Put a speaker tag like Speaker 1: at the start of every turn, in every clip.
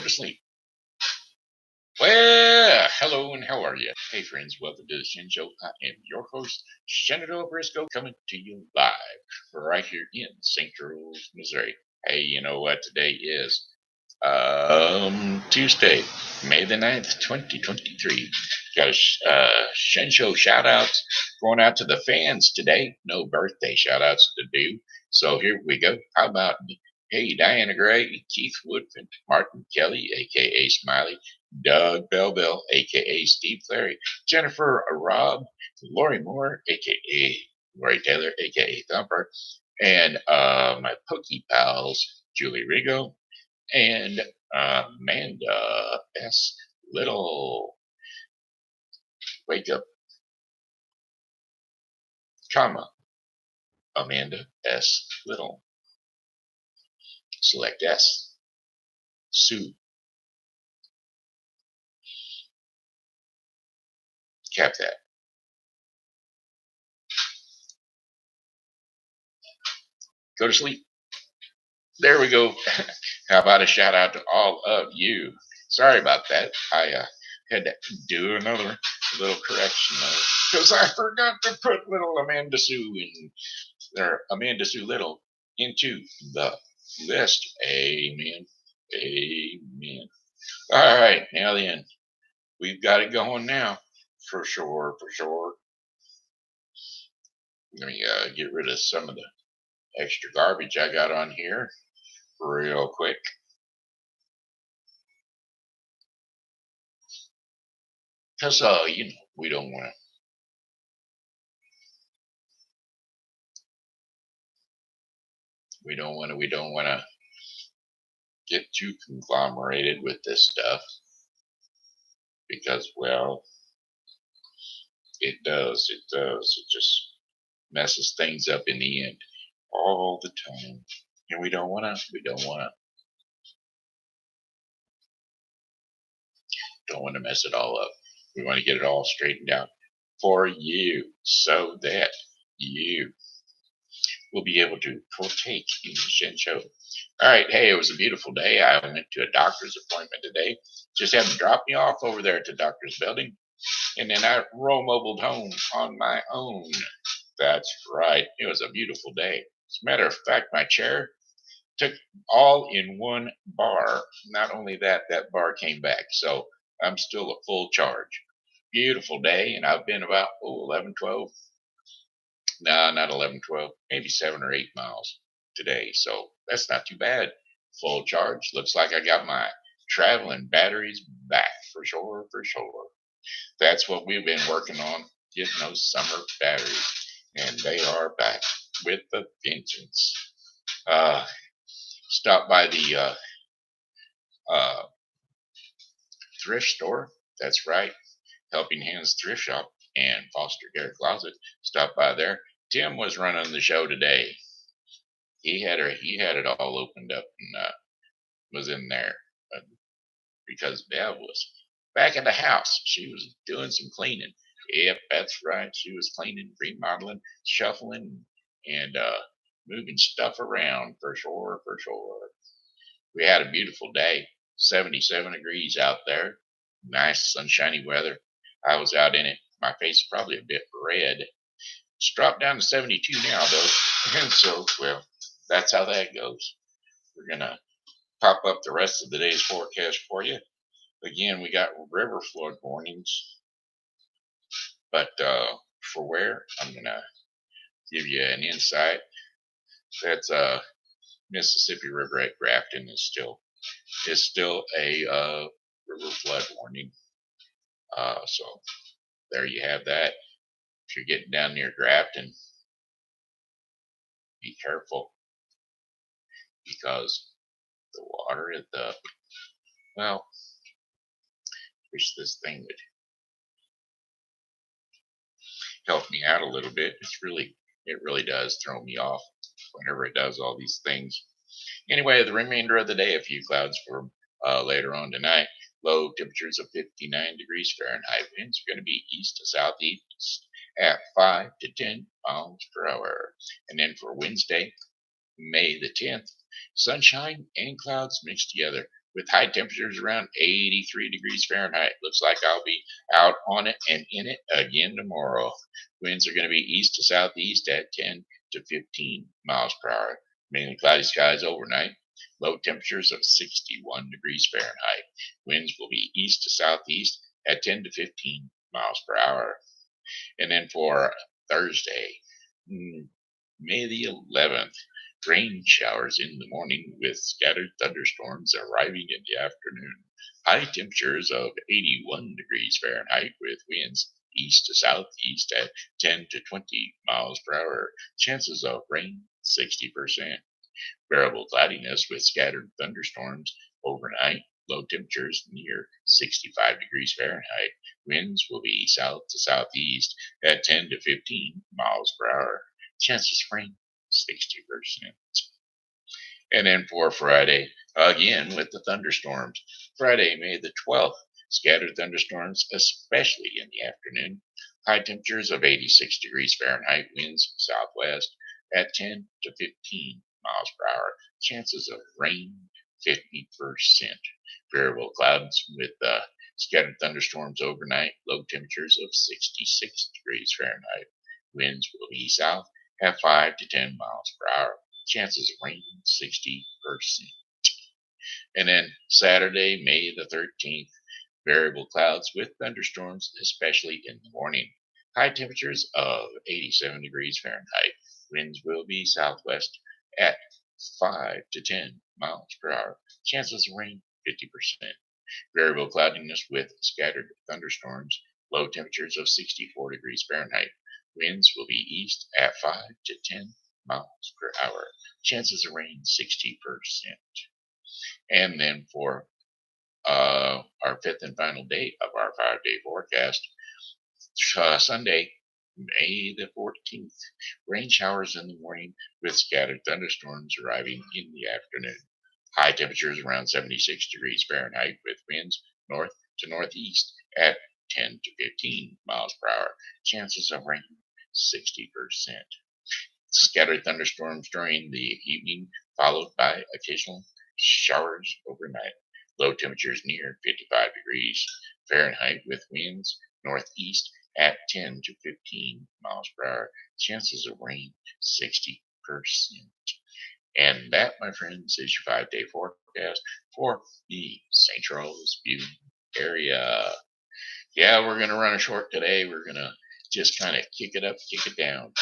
Speaker 1: to sleep. Well, hello and how are you? Hey friends, welcome to the Shen Show. I am your host, Shen Show, coming to you live right here in St. Charles, Missouri. Hey, you know what today is? Tuesday, May the 9th, 2023. Got a Shen Show shout outs going out to the fans today. No birthday shout outs to do. So here we go. How about, hey, Diana Gray, Keith Woodfin, Martin Kelly, a.k.a. Smiley, Doug Bellbell, a.k.a. Steve Clary, Jennifer Robb, Lori Moore, a.k.a. Lori Taylor, a.k.a. Thumper, and my Pokey pals, Julie Regot, and Amanda S. Little. Wake up, comma, Amanda S. Little. Select S. Sue. Cap that. Go to sleep. There we go. How about a shout out to all of you? Sorry about that. I had to do another little correction because I forgot to put little Amanda Sue in there. Amanda Sue Little into the list. Amen. Amen. All right, now then, we've got it going now, for sure, for sure. Let me get rid of some of the extra garbage I got on here real quick. Because, we don't want to. We don't want to get too conglomerated with this stuff because, well, it does. It just messes things up in the end all the time. And we don't want to mess it all up. We want to get it all straightened out for you so that you will be able to partake in the Shen Show. All right, hey, it was a beautiful day. I went to a doctor's appointment today. Just had to drop me off over there at the doctor's building, and then I roll-mobiled home on my own. That's right. It was a beautiful day. As a matter of fact, my chair took all in one bar. Not only that, that bar came back. So I'm still at full charge. Beautiful day, and I've been about 11, 12. No, not 11, 12, maybe 7 or 8 miles today. So that's not too bad. Full charge. Looks like I got my traveling batteries back for sure, for sure. That's what we've been working on, getting those summer batteries. And they are back with the vengeance. Stop by the thrift store. That's right. Helping Hands Thrift Shop and Foster Care Closet. Stop by there. Tim was running the show today. He had it all opened up and was in there because Bev was back at the house. She was doing some cleaning. Yep, that's right. She was cleaning, remodeling, shuffling, and moving stuff around for sure, for sure. We had a beautiful day, 77 degrees out there, nice sunshiny weather. I was out in it. My face is probably a bit red. It's dropped down to 72 now, though. And so, well, that's how that goes. We're going to pop up the rest of the day's forecast for you. Again, we got river flood warnings. But for where, I'm going to give you an insight. That's Mississippi River at Grafton is still a river flood warning. So there you have that. If you're getting down near Grafton, be careful because the water at wish this thing would help me out a little bit. It really does throw me off whenever it does all these things. Anyway, the remainder of the day, a few clouds for later on tonight. Low temperatures of 59 degrees Fahrenheit. Winds are going to be east to southeast at 5 to 10 miles per hour. And then for Wednesday, May the 10th, sunshine and clouds mixed together. with high temperatures around 83 degrees Fahrenheit. Looks like I'll be out on it and in it again tomorrow. Winds are going to be east to southeast at 10 to 15 miles per hour. Mainly cloudy skies overnight. Low temperatures of 61 degrees Fahrenheit. Winds will be east to southeast at 10 to 15 miles per hour. And then for Thursday, May the 11th, rain showers in the morning with scattered thunderstorms arriving in the afternoon. High temperatures of 81 degrees Fahrenheit with winds east to southeast at 10 to 20 miles per hour. Chances of rain 60%. Variable cloudiness with scattered thunderstorms overnight. Low temperatures near 65 degrees Fahrenheit. Winds will be south to southeast at 10 to 15 miles per hour. Chances of rain 60%. And then for Friday, again with the thunderstorms. Friday, May the 12th, scattered thunderstorms, especially in the afternoon. High temperatures of 86 degrees Fahrenheit, winds southwest at 10 to 15 miles per hour. Chances of rain 50%. Variable clouds with scattered thunderstorms overnight. Low temperatures of 66 degrees Fahrenheit. Winds will be south at 5 to 10 miles per hour. Chances of rain 60%. And then Saturday, May the 13th, variable clouds with thunderstorms, especially in the morning. High temperatures of 87 degrees Fahrenheit. Winds will be southwest at 5 to 10 miles per hour. Chances of rain 50%. Variable cloudiness with scattered thunderstorms. Low temperatures of 64 degrees Fahrenheit. Winds will be east at 5 to 10 miles per hour. Chances of rain 60%. And then for our fifth and final day of our 5-day forecast, Sunday, May the 14th, rain showers in the morning with scattered thunderstorms arriving in the afternoon. High temperatures around 76 degrees Fahrenheit with winds north to northeast at 10 to 15 miles per hour. Chances of rain 60%. Scattered thunderstorms during the evening, followed by occasional showers overnight. Low temperatures near 55 degrees Fahrenheit with winds northeast at 10 to 15 miles per hour. Chances of rain 60%. And that, my friends, is your 5-day forecast for the St. Charles viewing area. Yeah, we're going to run a short today. We're going to just kind of kick it up, kick it down.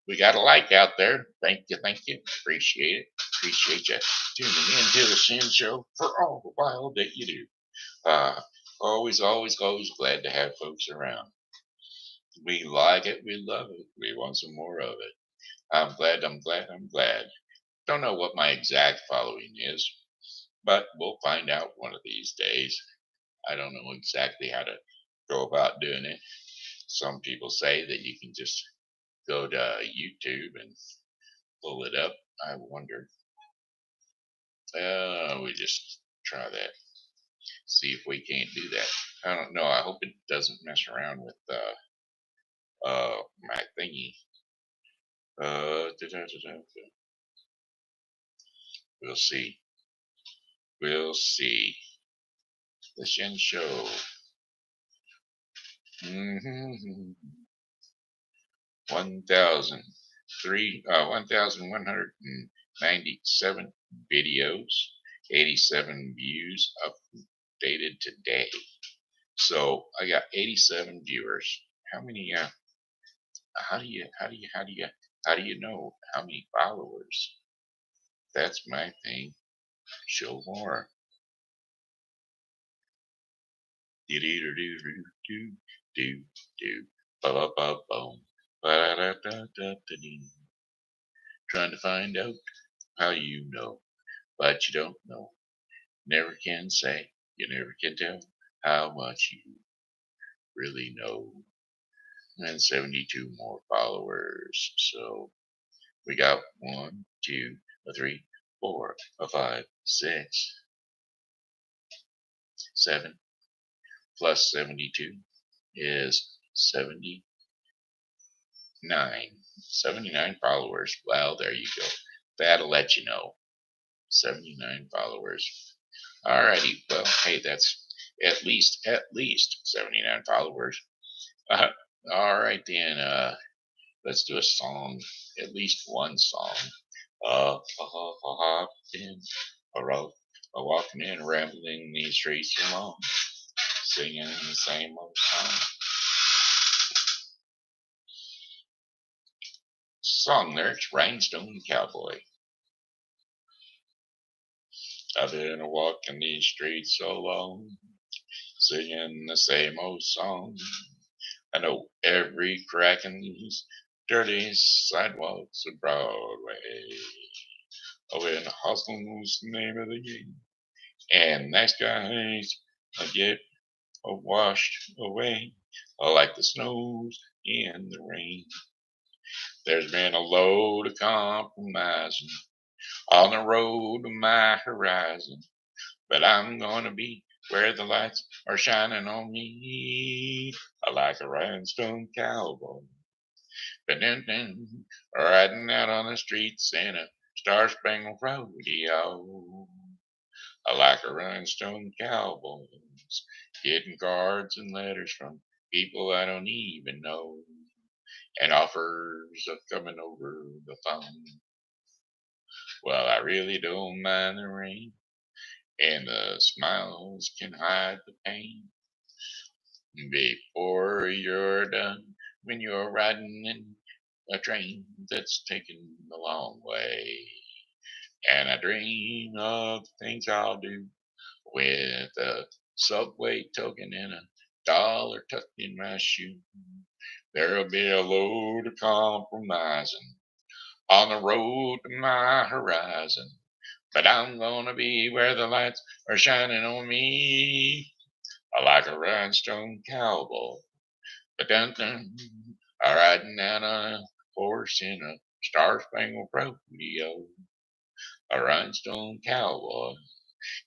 Speaker 1: We got a like out there. Thank you. Appreciate it. Appreciate you tuning in to the Shen Show for all the while that you do. Always glad to have folks around. We like it. We love it. We want some more of it. I'm glad. Don't know what my exact following is, but we'll find out one of these days. I don't know exactly how to go about doing it. Some people say that you can just go to YouTube and pull it up. I wonder. We just try that. See if we can't do that. I don't know. I hope it doesn't mess around with my thingy. We'll see. We'll see. The Shen Show. 1,197 videos, 87 views updated today. So I got 87 viewers. How many? How do you know how many followers? That's my thing. Show more. Do do do do do do do ba ba ba boom. Trying to find out how you know, but you don't know. Never can say, you never can tell how much you really know. And 72 more followers. So we got 1, 2, 3, 4, 5, 6, 7 plus 72 is 79. 79 followers. Well, there you go. That'll let you know. 79 followers. Alrighty. Well, hey, that's at least 79 followers. Uh, all right then. Let's do a song. At least one song. In a row, walking and rambling these streets along, singing the same old song. Song lyrics: Rhinestone Cowboy. I've been walking these streets so long, singing the same old song. I know every crack in these dirty sidewalks of Broadway. Oh, and hustle's the name of the game. And nice guys get washed away like the snows in the rain. There's been a load of compromising on the road to my horizon, but I'm gonna be where the lights are shining on me like a rhinestone cowboy. Ba-dum-dum, riding out on the streets in a star-spangled rodeo. Like a rhinestone cowboy, getting cards and letters from people I don't even know, and offers of coming over the phone. Well, I really don't mind the rain, and the smiles can hide the pain. Before you're done, when you're riding in a train that's taking the long way, and I dream of things I'll do with a subway token and a dollar tucked in my shoe. There'll be a load of compromising on the road to my horizon, but I'm gonna be where the lights are shining on me like a rhinestone cowboy. But dun dun, riding out on a horse in a star-spangled rodeo, a rhinestone cowboy.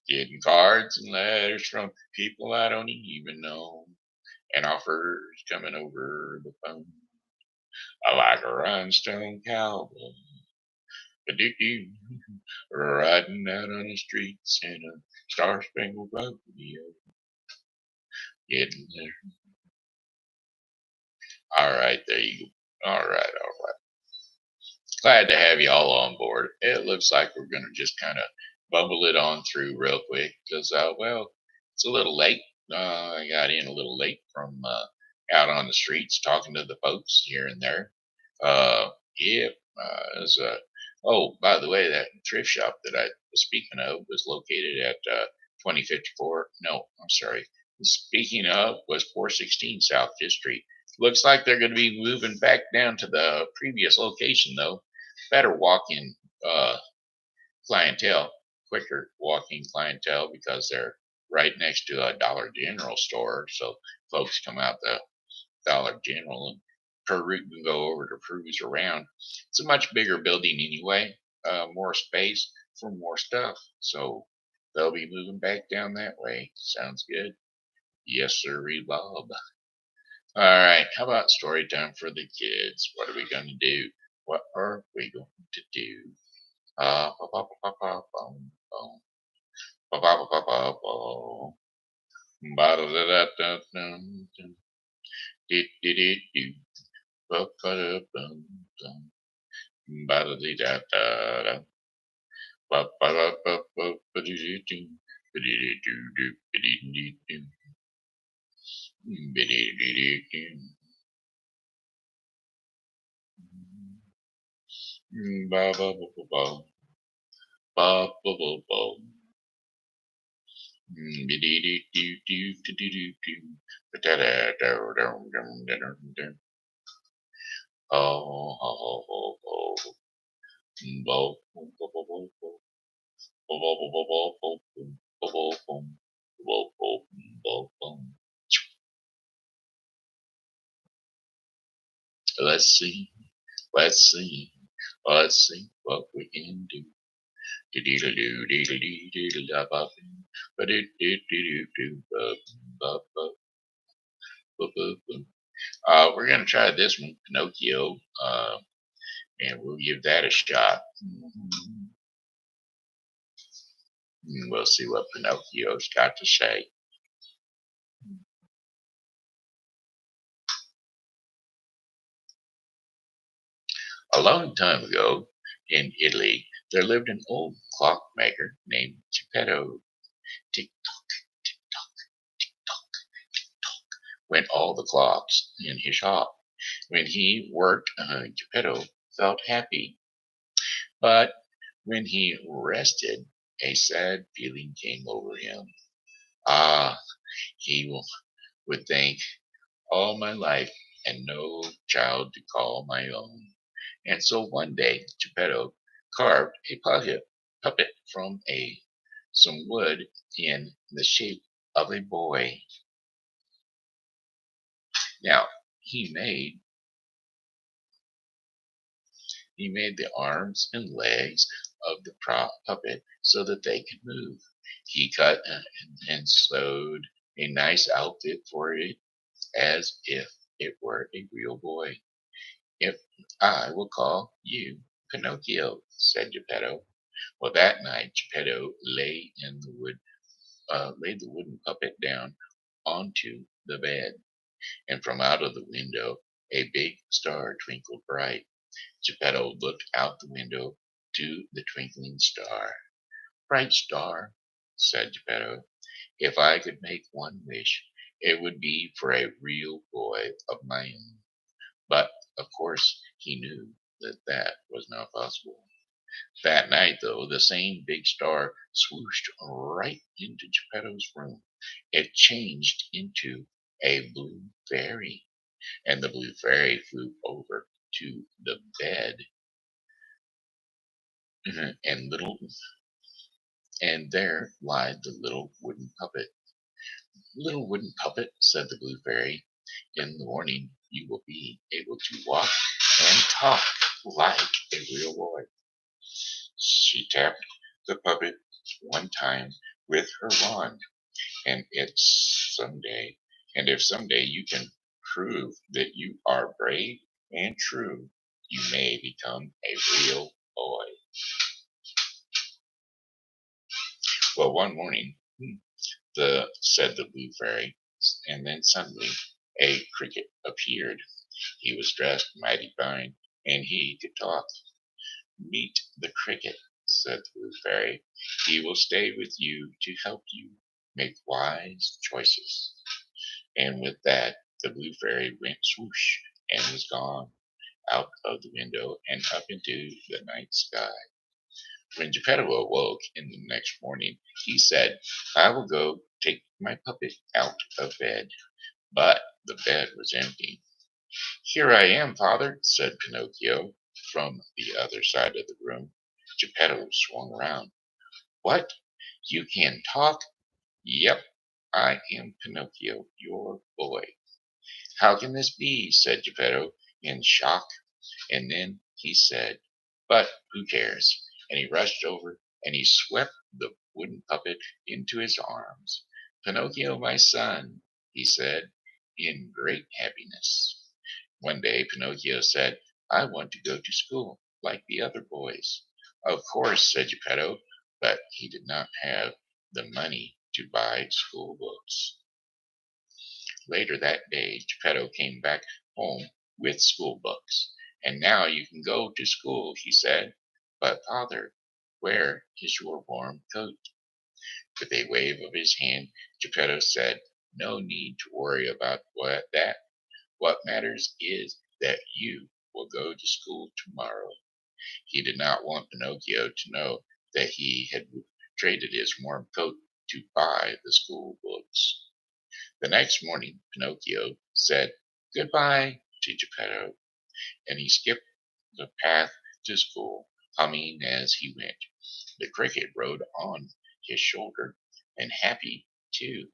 Speaker 1: Getting cards and letters from people I don't even know, and offers coming over the phone. I like a rhinestone cowboy, a doo riding out on the streets in a star-spangled rodeo. Getting there. All right, there you go. All right, all right. Glad to have you all on board. It looks like we're going to just kind of bumble it on through real quick because, well, it's a little late. I got in a little late from out on the streets talking to the folks here and there. Yeah, as oh, by the way, that thrift shop that I was speaking of was located at 2054. No, I'm sorry. Speaking of, was 416 South Fifth Street. Looks like they're going to be moving back down to the previous location, though. Better walk-in clientele, quicker walk-in clientele because they're right next to a Dollar General store. So folks come out the Dollar General and can go over to cruise around. It's a much bigger building anyway, more space for more stuff. So they'll be moving back down that way. Sounds good. Yes, sir, Bob. All right, how about story time for the kids? What are we going to do? What are we going to do? Let's see. Let's see. Let's see what we can do. We're going to try this one, Pinocchio, and we'll give that a shot. We'll see what Pinocchio's got to say. A long time ago, in Italy, there lived an old clockmaker named Geppetto. Tick tock, tick tock, tick tock, tick tock went all the clocks in his shop. When he worked, Geppetto felt happy. But when he rested, a sad feeling came over him. Ah, he would think, all my life and no child to call my own. And so one day, Geppetto carved a puppet from some wood in the shape of a boy. Now, he made he made the arms and legs of the puppet so that they could move. He cut and sewed a nice outfit for it as if it were a real boy. If I will call you Pinocchio, said Geppetto. Well, that night Geppetto laid the wooden puppet down onto the bed, and from out of the window a big star twinkled bright. Geppetto looked out the window to the twinkling star. Bright star, said Geppetto, if I could make one wish, it would be for a real boy of my own. But, of course, he knew that that was not possible. That night, though, the same big star swooshed right into Geppetto's room. It changed into a blue fairy, and the blue fairy flew over to the bed, and there lied the little wooden puppet. Little wooden puppet, said the blue fairy, in the morning you will be able to walk and talk like a real boy. She tapped the puppet one time with her wand, and if someday you can prove that you are brave and true, you may become a real boy. Well, one morning, said the blue fairy, and then suddenly a cricket appeared. He was dressed mighty fine, and he could talk. Meet the cricket, said the blue fairy. He will stay with you to help you make wise choices. And with that, the blue fairy went swoosh and was gone out of the window and up into the night sky. When Geppetto awoke in the next morning, he said, I will go take my puppet out of bed. But the bed was empty. Here I am, father, said Pinocchio from the other side of the room. Geppetto swung around. What? You can talk? Yep, I am Pinocchio, your boy. How can this be? Said Geppetto in shock. And then he said, but who cares? And he rushed over and he swept the wooden puppet into his arms. Pinocchio, my son, he said, in great happiness. One day Pinocchio said, I want to go to school like the other boys. Of course, said Geppetto, but he did not have the money to buy school books. Later that day, Geppetto came back home with school books. And now you can go to school, he said. But, father, where is your warm coat? With a wave of his hand, Geppetto said, no need to worry about that. What matters is that you will go to school tomorrow. He did not want Pinocchio to know that he had traded his warm coat to buy the school books. The next morning, Pinocchio said goodbye to Geppetto, and he skipped the path to school, humming as he went. The cricket rode on his shoulder, and happy too.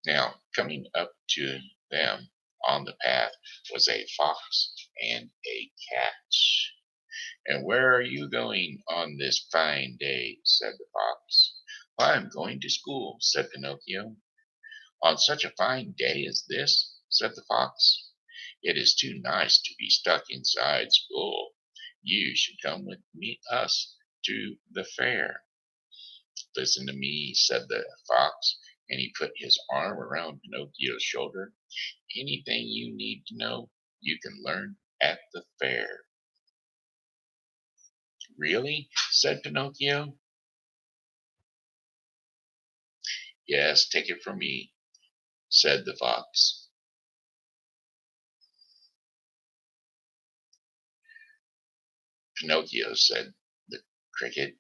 Speaker 1: Now, coming up to them on the path was a fox and a cat. And where are you going on this fine day? Said the fox. I'm going to school, said Pinocchio. On such a fine day as this, said the fox. It is too nice to be stuck inside school. You should come with us to the fair. Listen to me, said the fox, and he put his arm around Pinocchio's shoulder. Anything you need to know, you can learn at the fair. Really? Said Pinocchio. Yes, take it from me, said the fox. Pinocchio, said the cricket.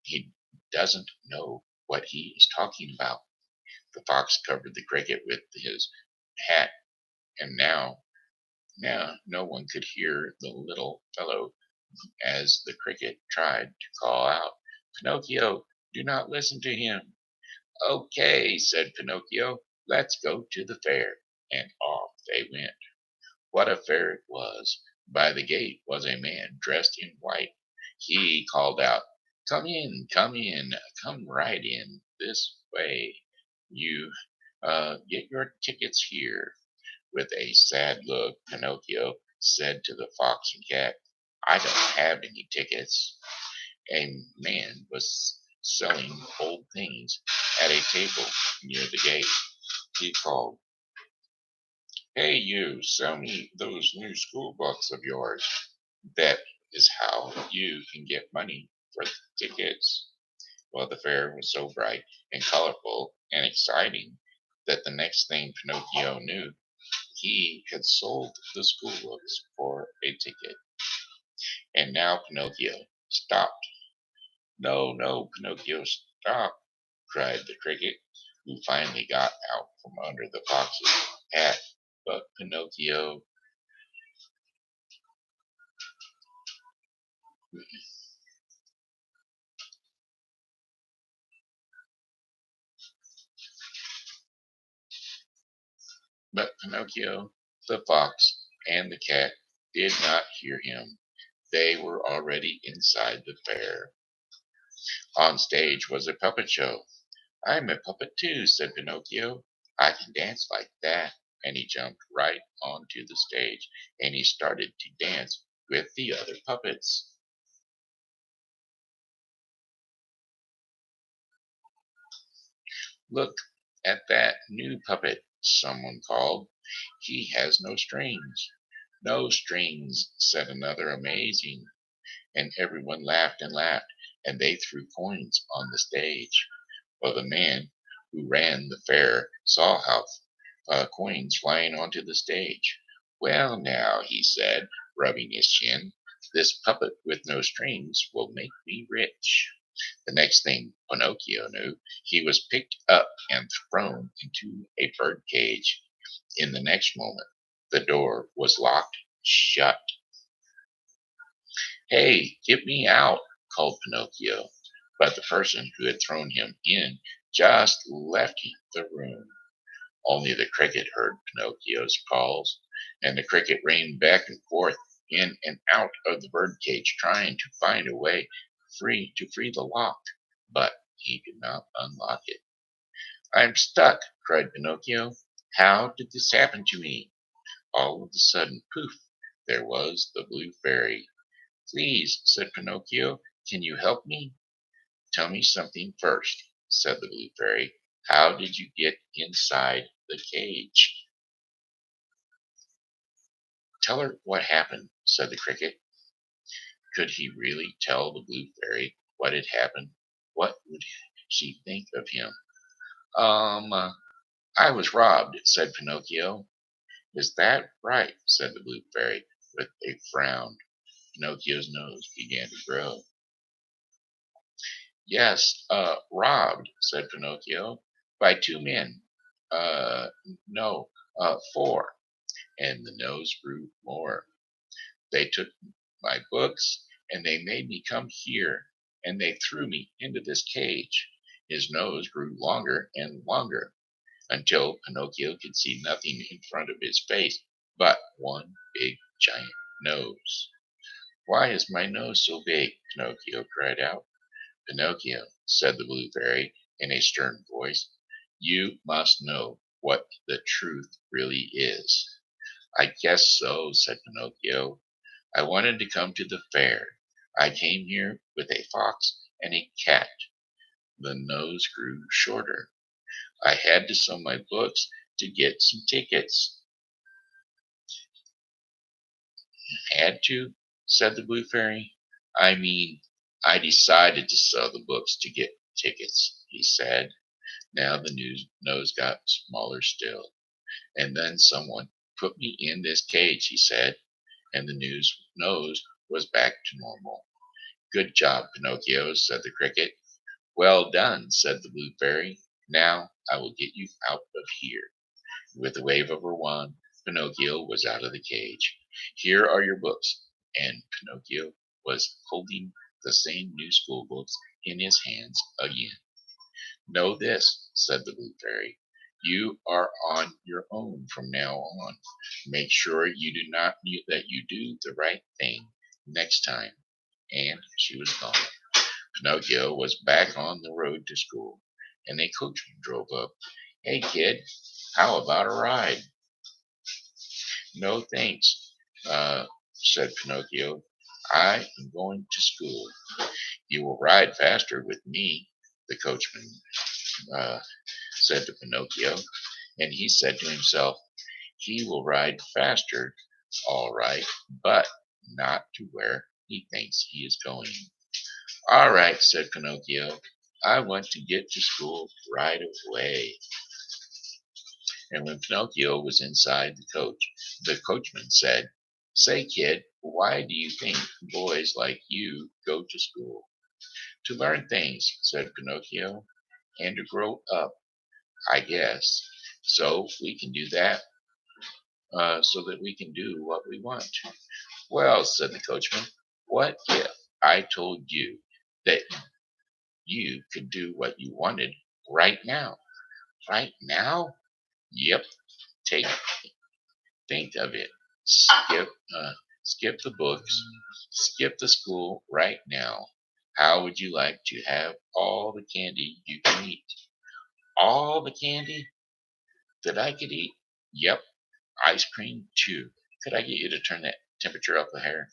Speaker 1: He doesn't know what he is talking about. The fox covered the cricket with his hat, and now no one could hear the little fellow as the cricket tried to call out, Pinocchio, do not listen to him. Okay, said Pinocchio, let's go to the fair. And off they went. What a fair it was! By the gate was a man dressed in white. He called out, come in, come right in this way. You get your tickets here. With a sad look, Pinocchio said to the fox and cat, I don't have any tickets. A man was selling old things at a table near the gate. He called, Hey, you, sell me those new school books of yours. That is how you can get money for the tickets. Well, the fair was so bright and colorful and exciting that the next thing Pinocchio knew, he had sold the school books for a ticket. And now Pinocchio stopped. No, no, Pinocchio, stop, cried the cricket, who finally got out from under the fox's hat. But Pinocchio, the fox, and the cat did not hear him. They were already inside the fair. On stage was a puppet show. I'm a puppet too, said Pinocchio. I can dance like that. And he jumped right onto the stage and he started to dance with the other puppets. Look at that new puppet, someone called. He has no strings. No strings, said another, amazing. And everyone laughed and laughed, and they threw coins on the stage. Well, the man who ran the fair saw how coins flying onto the stage. Well, now, he said, rubbing his chin, this puppet with no strings will make me rich. The next thing Pinocchio knew, he was picked up and thrown into a bird cage. In the next moment, the door was locked shut. Hey, get me out, called Pinocchio. But the person who had thrown him in just left the room. Only the cricket heard Pinocchio's calls, and the cricket ran back and forth in and out of the birdcage, trying to find a way to free the lock, but he could not unlock it. I'm stuck, cried Pinocchio. How did this happen to me? All of a sudden, poof, there was the blue fairy. Please, said Pinocchio, can you help me? Tell me something first, said the blue fairy. How did you get inside the cage? Tell her what happened, said the cricket. Could he really tell the blue fairy what had happened? What would she think of him? I was robbed, said Pinocchio. Is that right? Said the blue fairy with a frown. Pinocchio's nose began to grow. Yes, robbed, said Pinocchio, by two men. Uh, no, four. And the nose grew more. They took my books and they made me come here and they threw me into this cage. His nose grew longer and longer until Pinocchio could see nothing in front of his face but one big giant nose. Why is my nose so big? Pinocchio cried out. Pinocchio, said the blue fairy in a stern voice, you must know what the truth really is. I guess so, said Pinocchio. I wanted to come to the fair. I came here with a fox and a cat. The nose grew shorter. I had to sell my books to get some tickets. Had to, said the Blue Fairy. I mean, I decided to sell the books to get tickets, he said. Now the nose got smaller still. And then someone put me in this cage, he said, and the nose was back to normal. Good job, Pinocchio, said the cricket. Well done, said the Blue Fairy. Now I will get you out of here. With a wave of her wand, Pinocchio was out of the cage. Here are your books. And Pinocchio was holding the same new school books in his hands again. Know this, said the Blue Fairy. You are on your own from now on. Make sure that you do the right thing next time. And she was gone. Pinocchio was back on the road to school, and a coachman drove up. Hey, kid, how about a ride? No, thanks, said Pinocchio. I am going to school. You will ride faster with me, the coachman uh, said to Pinocchio. And he said to himself, he will ride faster, all right, but not to where he thinks he is going. All right, said Pinocchio. I want to get to school right away. And when Pinocchio was inside the coach, the coachman said, Say, kid, why do you think boys like you go to school? To learn things, said Pinocchio, and to grow up, I guess. So we can do that, so that we can do what we want. Well, said the coachman, what if I told you that you could do what you wanted right now? Right now? Yep. Take Think of it. Skip the books. Skip the school right now. How would you like to have all the candy you can eat? All the candy that I could eat? Yep. Ice cream too. Could I get you to turn that temperature up a hair?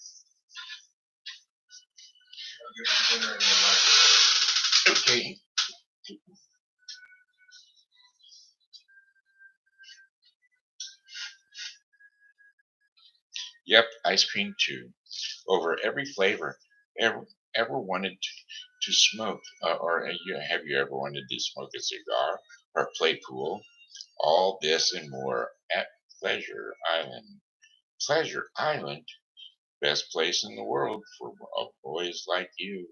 Speaker 1: Okay. Yep, ice cream too. Over every flavor. Ever wanted to smoke, or have you ever wanted to smoke a cigar or play pool? All this and more at Pleasure Island. Pleasure Island, best place in the world for boys like you.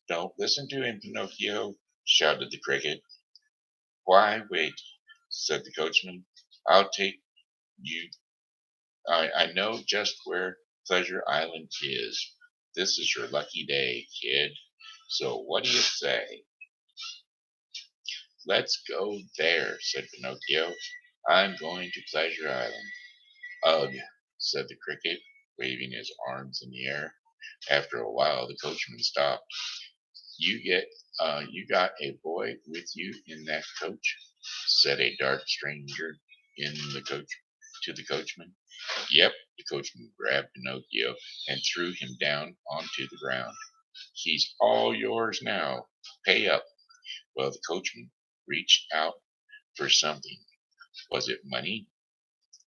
Speaker 1: Don't listen to him, Pinocchio, shouted the cricket. Why, wait, said the coachman. I'll take you. I know just where Pleasure Island is. This is your lucky day, kid. So what do you say? Let's go there, said Pinocchio. I'm going to Pleasure Island. Ugh, said the cricket, waving his arms in the air. After a while, the coachman stopped. You got a boy with you in that coach? Said a dark stranger in the coach to the coachman. Yep, the coachman grabbed Pinocchio and threw him down onto the ground. He's all yours now. Pay up. Well, the coachman reached out for something. Was it money?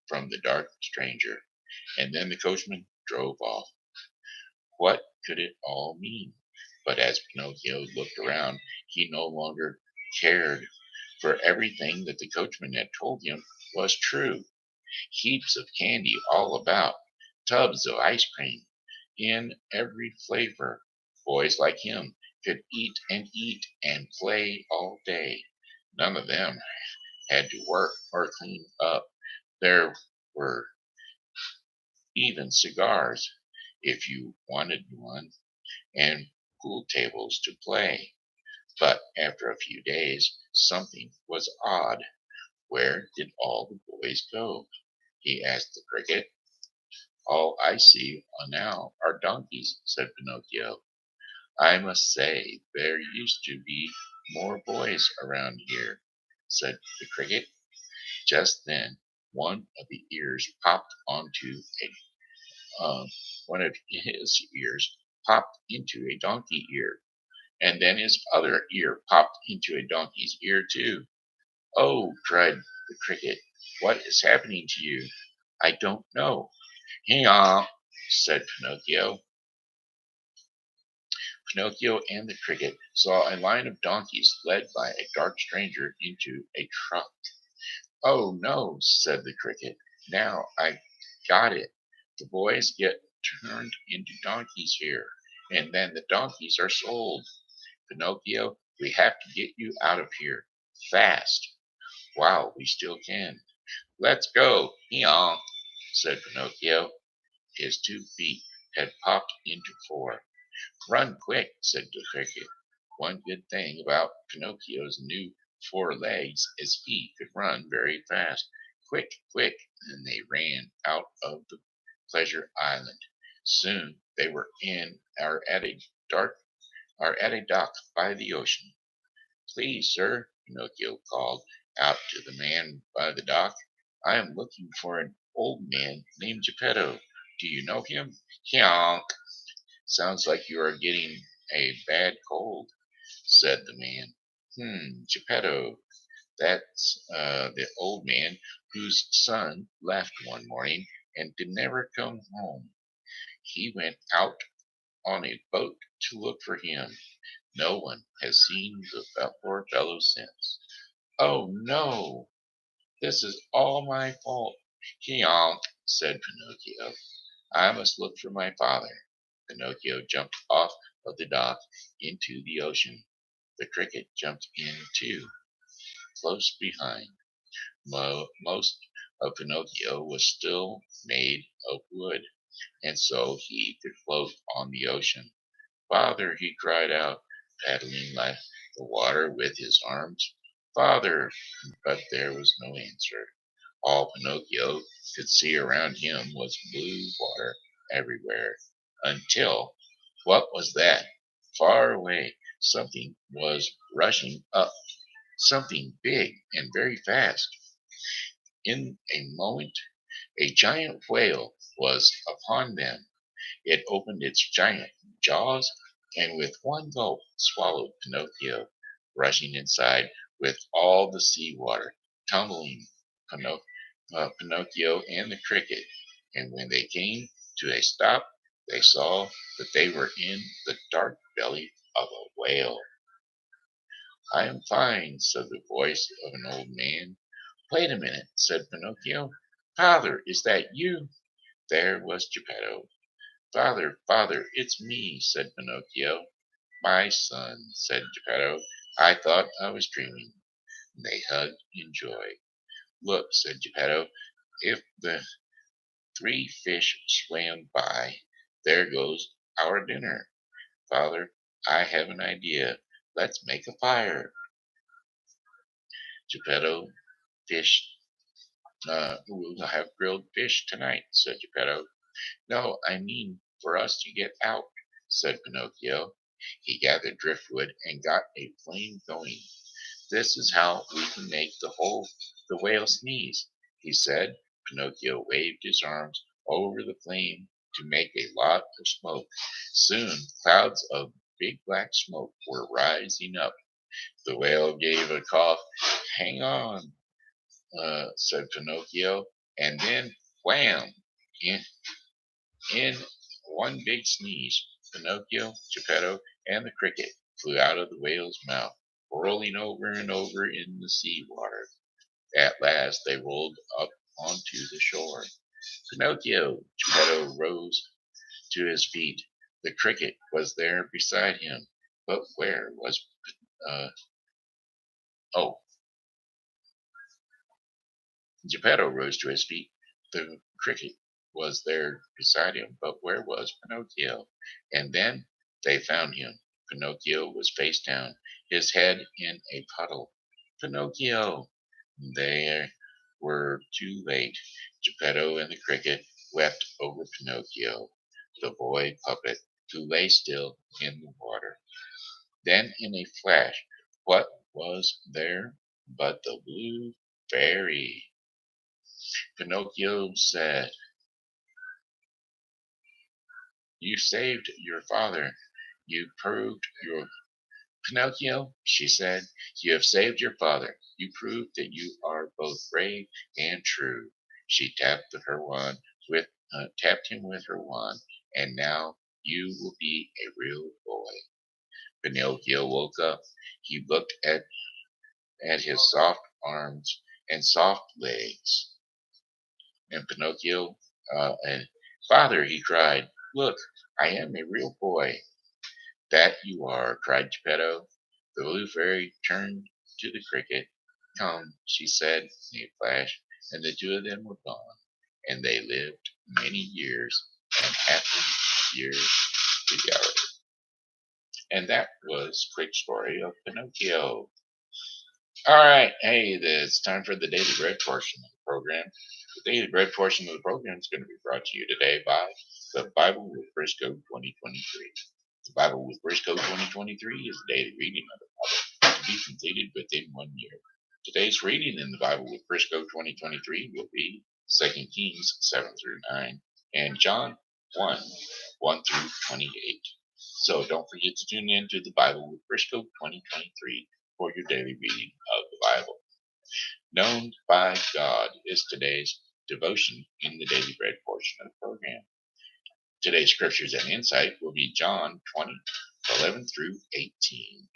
Speaker 1: From the dark stranger. And then the coachman drove off. What could it all mean? But as Pinocchio looked around, he no longer cared, for everything that the coachman had told him was true. Heaps of candy all about, tubs of ice cream in every flavor. Boys like him could eat and play all day. None of them had to work or clean up. There were even cigars, if you wanted one, and pool tables to play. But after a few days, something was odd. Where did all the boys go? He asked the cricket. All I see now are donkeys, said Pinocchio. I must say there used to be more boys around here, said the cricket. Just then, one of the ears popped onto a one of his ears popped into a donkey ear, and then his other ear popped into a donkey's ear too. Oh, cried the cricket, what is happening to you? I don't know. Hee-haw, said Pinocchio. Pinocchio and the cricket saw a line of donkeys led by a dark stranger into a truck. Oh no, said the cricket. Now I got it. The boys get turned into donkeys here, and then the donkeys are sold. Pinocchio, we have to get you out of here. Fast. While we still can. Let's go. Hee-haw, said Pinocchio. His 2 feet had popped into 4. Run quick, said the cricket. One good thing about Pinocchio's new 4 legs is he could run very fast. Quick, quick, and they ran out of the pleasure island. Soon they were in or at a dock by the ocean. Please, sir, Pinocchio called out to the man by the dock. I am looking for an old man named Geppetto. Do you know him? Honk. Sounds like you are getting a bad cold, said the man. Geppetto. That's the old man whose son left one morning and did never come home. He went out on a boat to look for him. No one has seen the poor fellow since. Oh no, this is all my fault. Honk, said Pinocchio. I must look for my father. Pinocchio jumped off of the dock into the ocean. The cricket jumped in too, close behind. Most of Pinocchio was still made of wood, and so he could float on the ocean. Father, he cried out, paddling like the water with his arms. Father! But there was no answer. All Pinocchio could see around him was blue water everywhere. Until, what was that? Far away, something was rushing up, something big and very fast. In a moment, a giant whale was upon them. It opened its giant jaws and with one gulp swallowed Pinocchio, rushing inside with all the sea water, tumbling Pinocchio and the cricket. And when they came to a stop, they saw that they were in the dark belly of a whale. I am fine, said the voice of an old man. Wait a minute, said Pinocchio. Father, is that you? There was Geppetto. Father, father, it's me, said Pinocchio. My son, said Geppetto. I thought I was dreaming. They hugged in joy. Look, said Geppetto, if the 3 fish swam by, there goes our dinner. Father, I have an idea. Let's make a fire. Geppetto, fish, we'll have grilled fish tonight, said Geppetto. No, I mean for us to get out, said Pinocchio. He gathered driftwood and got a flame going. This is how we can make the whale sneeze, he said. Pinocchio waved his arms over the flame to make a lot of smoke. Soon clouds of big black smoke were rising up. The whale gave a cough. Hang on, said Pinocchio, and then wham! In, in one big sneeze, Pinocchio, Geppetto, and the cricket flew out of the whale's mouth, rolling over and over in the sea water. At last they rolled up onto the shore. Pinocchio, Geppetto rose to his feet. The cricket was there beside him. But where was, uh, oh, Geppetto rose to his feet. The cricket was there beside him, but where was Pinocchio? And then they found him. Pinocchio was face down, his head in a puddle. Pinocchio! They were too late. Geppetto and the cricket wept over Pinocchio, the boy puppet who lay still in the water. Then in a flash, what was there but the blue fairy? Pinocchio said, You saved your father. You proved your Pinocchio, she said, you have saved your father. You proved that you are both brave and true. She tapped him with her wand, and now you will be a real boy. Pinocchio woke up. He looked at his soft arms and soft legs. And Pinocchio, and Father, he cried, look, I am a real boy. That you are, cried Geppetto. The blue fairy turned to the cricket. Come, she said in a flash, and the two of them were gone. And they lived many years and happy years together. And that was Quick Story of Pinocchio. All right, hey, it's time for the Daily Bread portion of the program. The Daily Bread portion of the program is going to be brought to you today by the Bible with Briscoe 2023. The Bible with Briscoe 2023 is a daily reading of the Bible to be completed within 1 year. Today's reading in the Bible with Briscoe 2023 will be 2 Kings 7 through 9 and John 1 1 through 28. So don't forget to tune in to the Bible with Briscoe 2023 for your daily reading of the Bible. Known by God is today's devotion in the Daily Bread portion of the program. Today's scriptures and insight will be John 20, 11 through 18.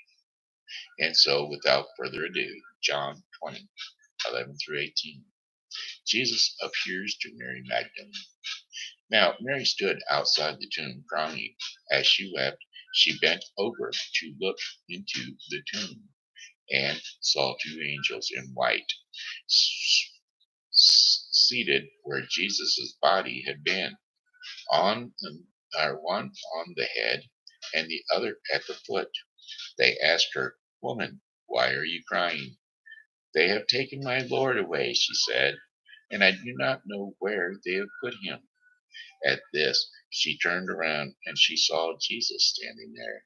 Speaker 1: And so, without further ado, John 20, 11 through 18. Jesus appears to Mary Magdalene. Now, Mary stood outside the tomb crying. As she wept, she bent over to look into the tomb and saw two angels in white seated where Jesus' body had been, on one on the head and the other at the foot. They asked her, Woman, why are you crying? They have taken my Lord away, she said, and I do not know where they have put him. At this, she turned around and she saw Jesus standing there,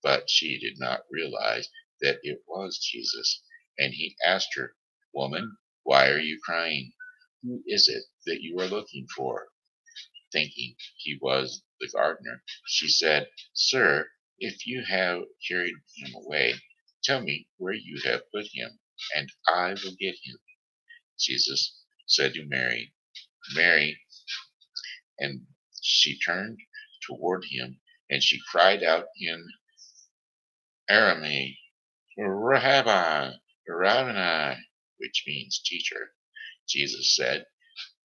Speaker 1: but she did not realize that it was Jesus. And he asked her, Woman, why are you crying? Who is it that you are looking for? Thinking he was the gardener, she said, Sir, if you have carried him away, tell me where you have put him, and I will get him. Jesus said to Mary, Mary, and she turned toward him, and she cried out in Aramaic, Rabbi, Rabboni, which means teacher. Jesus said,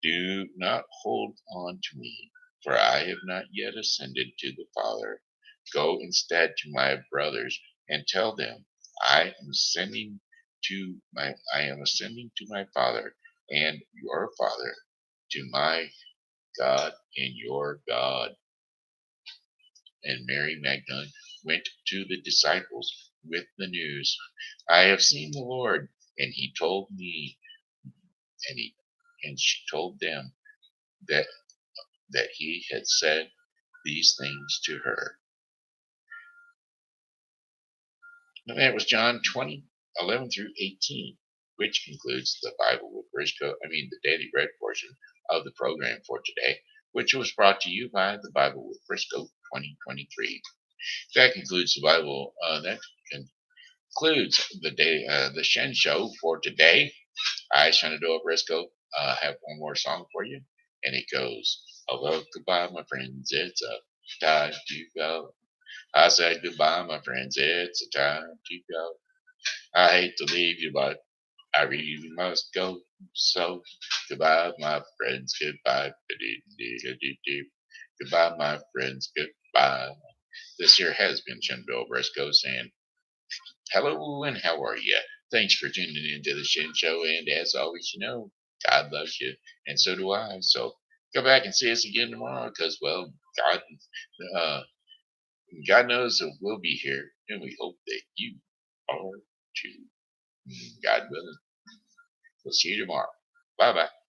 Speaker 1: Do not hold on to me, for I have not yet ascended to the Father. Go instead to my brothers and tell them, I am ascending to my Father and your Father, to my God and your God. And Mary Magdalene went to the disciples with the news, I have seen the Lord, and he told me, and he and she told them that he had said these things to her. And that was John 20, 11 through 18, which concludes the Bible with Briscoe, the Daily Bread portion of the program for today, which was brought to you by the Bible with Briscoe 2023. That concludes the Bible. That concludes the Shen Show for today. I, Shenandoah Briscoe, have one more song for you, and it goes, hello, goodbye, my friends, it's a time to go. I said goodbye, my friends, it's a time to go. I hate to leave you, but I really must go. So, goodbye, my friends, goodbye. Goodbye, my friends, goodbye. This here has been Shenandoah Briscoe saying, hello and how are you? Thanks for tuning into the Shen Show, and as always, God loves you, and so do I. So go back and see us again tomorrow, because uh, God knows that we'll be here, and we hope that you are too. God willing. We'll see you tomorrow. Bye bye.